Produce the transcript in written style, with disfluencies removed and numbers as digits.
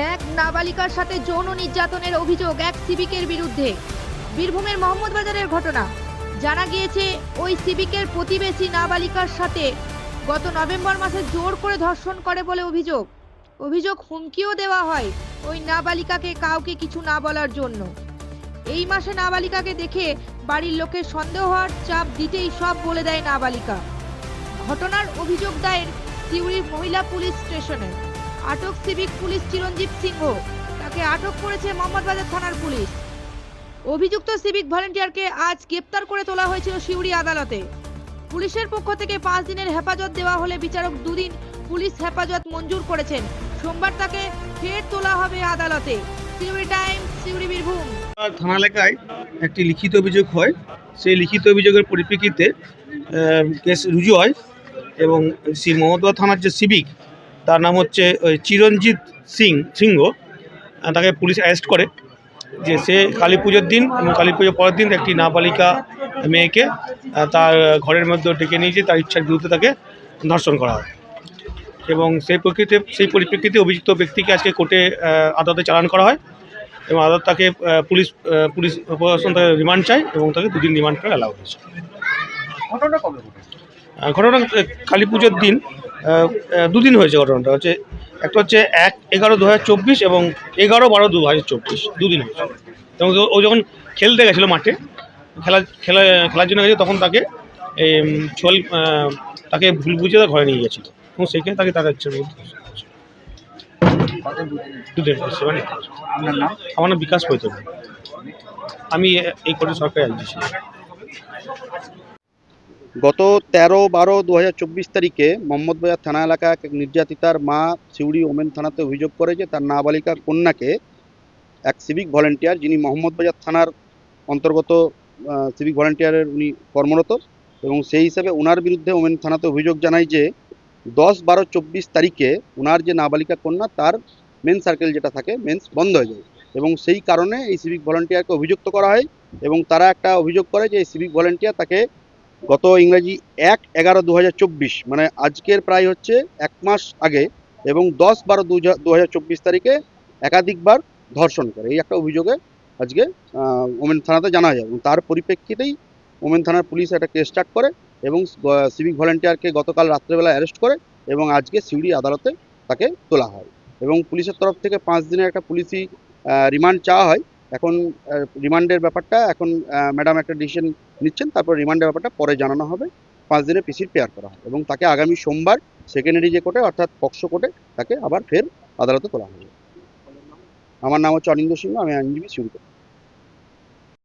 এক নাবালিকার সাথে যৌন নির্যাতনের অভিযোগ এক সিভিকের বিরুদ্ধে। বীরভূমের মোহাম্মদবাজারের ঘটনা। জানা গিয়েছে ওই সিভিকের প্রতিবেশী নাবালিকার সাথে গত নভেম্বর মাসে জোর করে ধর্ষণ করে বলে অভিযোগ হুমকিও দেওয়া হয় ওই নাবালিকাকে কাউকে কিছু না বলার জন্য। এই মাসে নাবালিকাকে দেখে বাড়ির লোকের সন্দেহ হওয়ার চাপ দিতেই সব বলে দেয় নাবালিকা। ঘটনার অভিযোগ দায়ের সিউড়ির মহিলা পুলিশ স্টেশনে। আটক সিভিক পুলিশ চিরঞ্জিত সিংহ। তাকে আটক করেছে মোহাম্মদবাজার থানার পুলিশ। অভিযুক্ত সিভিক ভলেন্টিয়ারকে আজ গ্রেপ্তার করে তোলা হয়েছিল সিউড়ি আদালতে। পুলিশের পক্ষ থেকে 5 দিনের হেফাজত দেওয়া হলে বিচারক 2 দিন পুলিশ হেফাজত মঞ্জুর করেছেন। সোমবার তাকে ফের তোলা হবে আদালতে। সিউড়ি টাইমস, সিউড়ি, বীরভূম। থানা এলাকায় একটি লিখিত অভিযোগ হয়। সেই লিখিত অভিযোগের পরিপ্রেক্ষিতে কেস রুজু হয় এবং সেই মোহাম্মদবাজার থানার যে সিভিক, তার নাম হচ্ছে চিরঞ্জিত সিংহ। তাকে পুলিশ অ্যারেস্ট করে যে সে কালী পুজোর দিন এবং কালী পুজোর পরের দিন একটি নাবালিকা মেয়েকে তার ঘরের মধ্যে ডেকে নিয়ে তার ইচ্ছার বিরুদ্ধে তাকে ধর্ষণ করা হয় এবং সেই পরিপ্রেক্ষিতে অভিযুক্ত ব্যক্তিকে আজকে কোর্টে আদালতে চালান করা হয় এবং আদালত তাকে পুলিশ প্রশাসন তাকে রিমান্ড চায় এবং তাকে 2 দিন রিমান্ড করে অ্যালাউ হয়েছে। ঘটনা কালী পুজোর দিন 2 দিন হয়েছে। ঘটনাটা হচ্ছে একটা হচ্ছে 1/11/2024 এবং 11/12/2024, 2 দিন হয়েছে। এবং ও যখন খেলতে গেছিলো মাঠে, খেলার জন্য গেছে, তখন তাকে তাকে ভুল বুঝে তার ঘরে নিয়ে গেছিলো এবং সেখানে তাকে তার ইচ্ছার মধ্যে আমার নাম বিকাশ পৈতন। আমি এই কোর্টের সরকারি আইনজীবী ছিলাম। গত 13/12/2024 তারিখে মোহাম্মদবাজার থানা এলাকা এক নির্যাতিতার মা সিউড়ি ওমেন থানাতে অভিযোগ করে যে তার নাবালিকা কন্যাকে এক সিভিক ভলেন্টিয়ার, যিনি মোহাম্মদবাজার থানার অন্তর্গত সিভিক ভলেন্টিয়ারের উনি কর্মরত, এবং সেই হিসাবে ওনার বিরুদ্ধে ওমেন থানাতে অভিযোগ জানায় যে 10/12/24 তারিখে ওনার যে নাবালিকা কন্যা, তার মেন সার্কেল যেটা থাকে, মেন্স বন্ধ হয়ে যায় এবং সেই কারণে এই সিভিক ভলেন্টিয়ারকে অভিযুক্ত করা হয়। এবং তারা একটা অভিযোগ করে যে এই সিভিক ভলেন্টিয়ার তাকে গত ইংরেজি 1/11/2024, মানে আজকের প্রায় হচ্ছে 1 মাস আগে, এবং 10/12/2024 তারিখে একাধিকবার ধর্ষণ করে। এই একটা অভিযোগে আজকে ওমেন থানাতে জানা যায় এবং তার পরিপ্রেক্ষিতেই ওমেন থানার পুলিশ একটা কেস স্টার্ট করে এবং সিভিক ভলেন্টিয়ারকে গতকাল রাত্রেবেলা অ্যারেস্ট করে এবং আজকে সিউড়ি আদালতে তাকে তোলা হয় এবং পুলিশের তরফ থেকে 5 দিনের একটা পুলিশি রিমান্ড চাওয়া হয়। এখন রিমান্ডের ব্যাপারটা এখন ম্যাডাম একটা ডিসিশন নিচ্ছেন, তারপর রিমান্ডের ব্যাপারটা পরে জানানো হবে। 5 দিনের পিসির পেয়ার করা হয় এবং তাকে আগামী সোমবার সেকেন্ডারি যে কোর্টে, অর্থাৎ পক্সো কোর্টে, তাকে আবার ফের আদালতে তোলা হবে। আমার নাম হচ্ছে অনিন্দ সিংহ, আমি আইনজীবী সিউড়িতে।